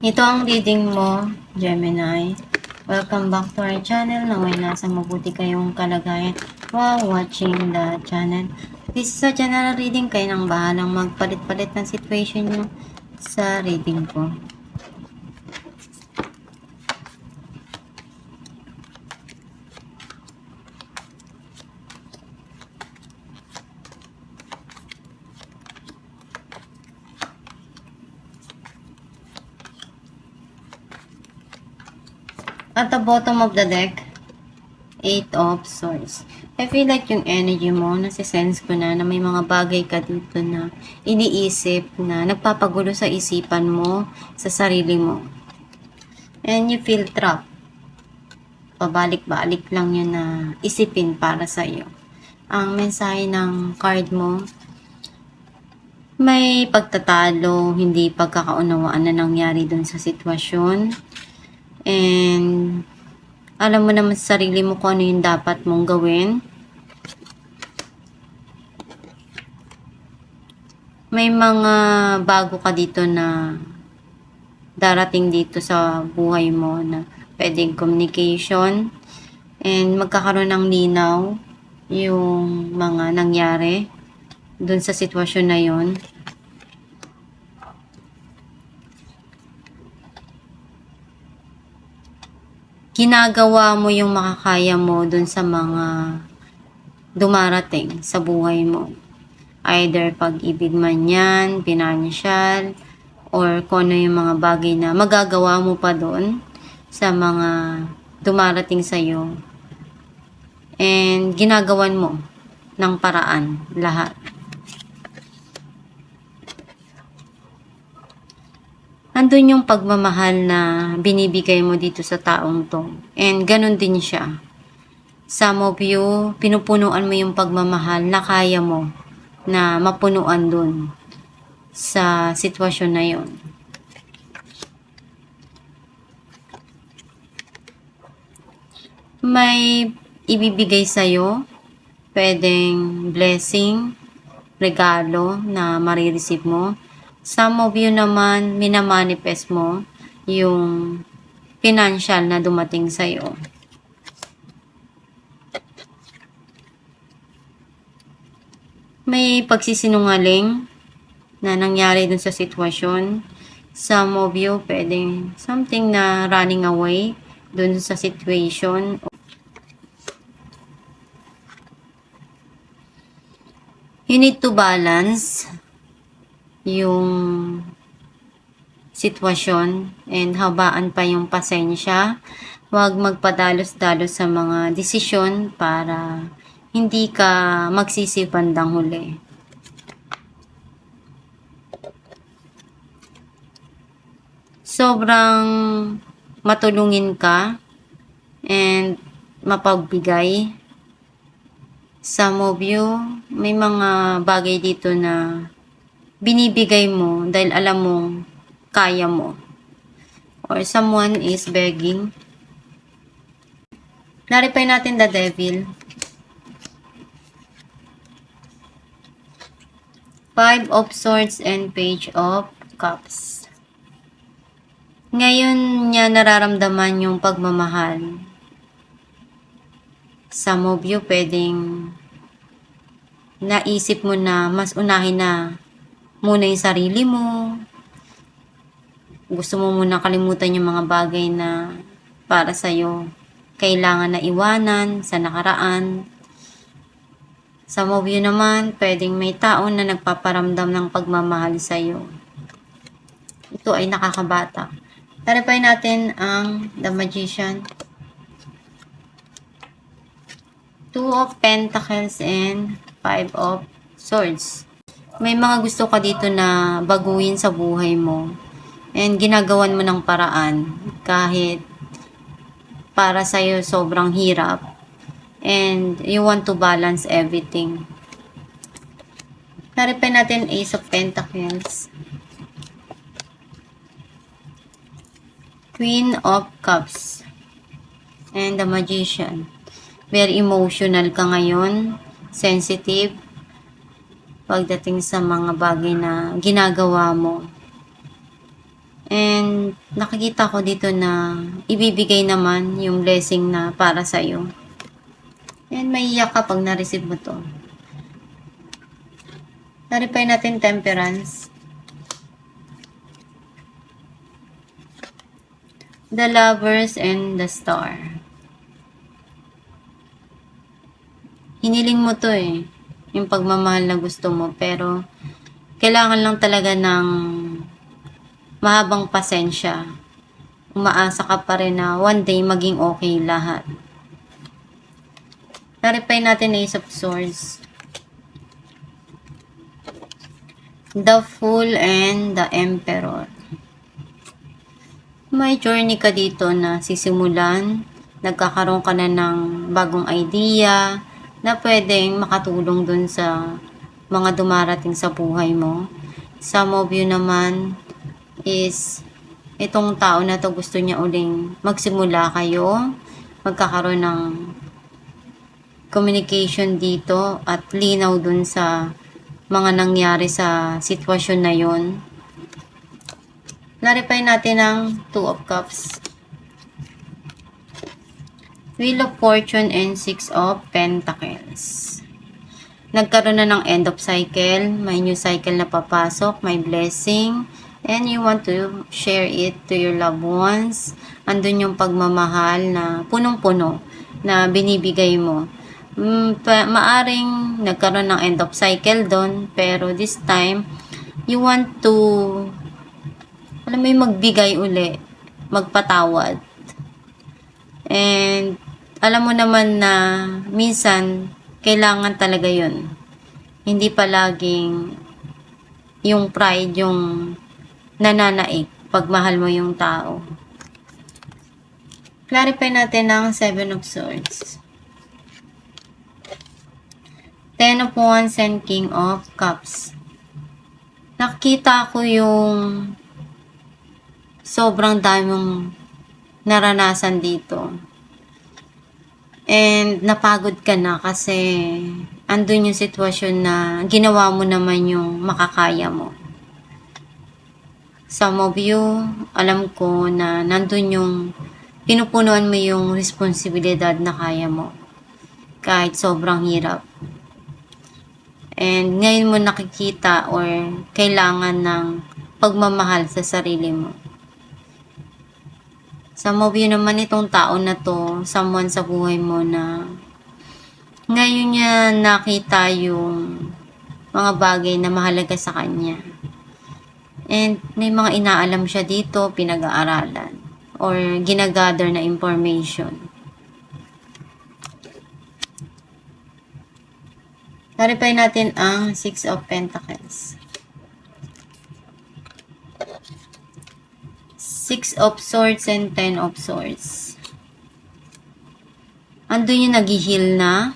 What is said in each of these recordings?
Ito ang reading mo, Gemini. Welcome back to our channel. Naway nasa mabuti kayong kalagayan while watching the channel. This is a general reading. Kayo nang bahalang magpalit-palit ng situation nyo sa reading ko. At the bottom of the deck, 8 of Swords. I feel like yung energy mo, nasisense ko na may mga bagay ka dito na iniisip na nagpapagulo sa isipan mo, sa sarili mo. And you feel trapped. Pabalik-balik lang yun na isipin para sa iyo. Ang mensahe ng card mo, may pagtatalo, hindi pagkakaunawaan na nangyari dun sa sitwasyon. And alam mo naman sa sarili mo kung ano yung dapat mong gawin. May mga bago ka dito na darating dito sa buhay mo na pwedeng communication and magkakaroon ng linaw yung mga nangyari dun sa sitwasyon na yon. Ginagawa mo yung makakaya mo dun sa mga dumarating sa buhay mo. Either pag-ibig man yan, financial, or kung ano yung mga bagay na magagawa mo pa dun sa mga dumarating sa'yo. And ginagawan mo ng paraan lahat. Andun yung pagmamahal na binibigay mo dito sa taong to. And ganun din siya. Some of you, pinupunuan mo yung pagmamahal na kaya mo na mapunuan dun sa sitwasyon na yon. May ibibigay sa'yo, pwedeng blessing, regalo na marireceive mo. Some of you naman, minamanifest mo yung financial na dumating sa'yo. May pagsisinungaling na nangyari dun sa sitwasyon. Some of you, pwedeng something na running away dun sa situation. You need to balance yung sitwasyon and habaan pa yung pasensya. Huwag magpadalos-dalos sa mga desisyon para hindi ka magsisi bandang huli. Sobrang matulungin ka and mapagbigay. Some of you, may mga bagay dito na binibigay mo dahil alam mong kaya mo. Or someone is begging. Clarify natin the devil. 5 of Swords and Page of Cups. Ngayon niya nararamdaman yung pagmamahal. Some of you pwedeng naisip mo na mas unahin na muna yung sarili mo. Gusto mo muna kalimutan yung mga bagay na para sa'yo kailangan na iwanan sa nakaraan. Some of you naman, pwedeng may tao na nagpaparamdam ng pagmamahal sa'yo. Ito ay nakakabata. Clarify natin ang The Magician. 2 of Pentacles and 5 of Swords. May mga gusto ka dito na baguhin sa buhay mo. And ginagawan mo ng paraan kahit para sa'yo sobrang hirap. And you want to balance everything. Clarify natin Ace of Pentacles. Queen of Cups. And the Magician. Very emotional ka ngayon. Sensitive. Pagdating sa mga bagay na ginagawa mo. And nakikita ko dito na ibibigay naman yung blessing na para sa'yo. And maiiyak ka pag na-receive mo to. Clarify natin Temperance. The Lovers and the Star. Hiniling mo to yung pagmamahal na gusto mo, pero kailangan lang talaga ng mahabang pasensya. Umaasa ka pa rin na one day maging okay lahat. Clarify natin Ace of Swords. The Fool and the Emperor. May journey ka dito na sisimulan. Nagkakaroon ka na ng bagong idea na pwedeng makatulong dun sa mga dumarating sa buhay mo. Some of you naman is itong tao na to gusto niya uling magsimula kayo. Magkakaroon ng communication dito at linaw dun sa mga nangyari sa sitwasyon na yon. Clarify natin ang Two of Cups. Wheel of Fortune and Six of Pentacles. Nagkaroon na ng end of cycle, may new cycle na papasok, may blessing, and you want to share it to your loved ones. Andun yung pagmamahal na punong-puno na binibigay mo. Maaring nagkaroon ng end of cycle doon, pero this time, you want to, alam mo yung magbigay uli, magpatawad. And alam mo naman na minsan kailangan talaga yun. Hindi palaging yung pride yung nananaig pag mahal mo yung tao. Clarify natin ang Seven of Swords. Ten of Wands and King of Cups. Nakita ko yung sobrang daming naranasan dito. And napagod ka na kasi andun yung sitwasyon na ginawa mo naman yung makakaya mo. Some of you, alam ko na nandun yung pinupunuan mo yung responsibilidad na kaya mo. Kahit sobrang hirap. And ngayon mo nakikita or kailangan ng pagmamahal sa sarili mo. Some of you naman itong tao na to, someone sa buhay mo na ngayon niya nakita yung mga bagay na mahalaga sa kanya. And may mga inaalam siya dito, pinag-aaralan or ginagather na information. Clarify natin ang Six of Pentacles. Six of Swords and Ten of Swords. Andun yung nag-heal na.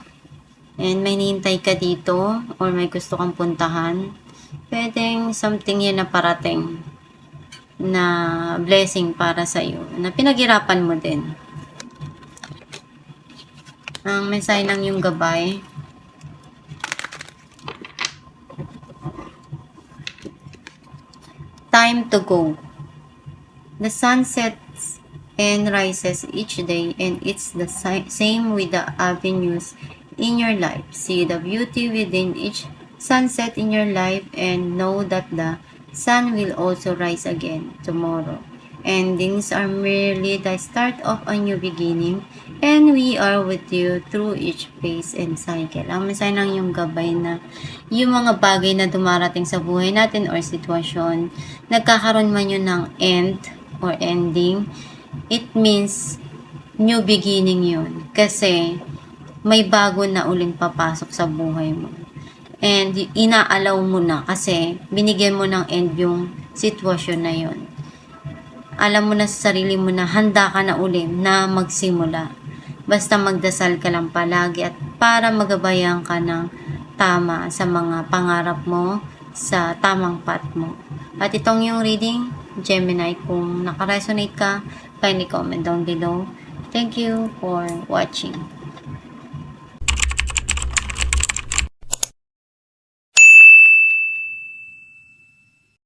And may nihintay ka dito. Or may gusto kang puntahan. Pwedeng something yan na parating. Na blessing para sa'yo. Na pinaghirapan mo din. Ang mensahe ng yung gabay. Time to go. The sun sets and rises each day, and it's the same with the avenues in your life. See the beauty within each sunset in your life and know that the sun will also rise again tomorrow. Endings are merely the start of a new beginning, and we are with you through each phase and cycle. Ang mensahe ng yung gabay na yung mga bagay na dumarating sa buhay natin or sitwasyon, nagkakaroon man yun ng end or ending, it means new beginning yun. Kasi may bago na uling papasok sa buhay mo. And inaalaw mo na kasi binigyan mo ng end yung sitwasyon na yun. Alam mo na sa sarili mo na handa ka na uli na magsimula. Basta magdasal ka lang palagi at para magabayan ka ng tama sa mga pangarap mo, sa tamang path mo. At itong yung reading, Gemini, kung nakaresonate ka, kindly comment down below. Thank you for watching.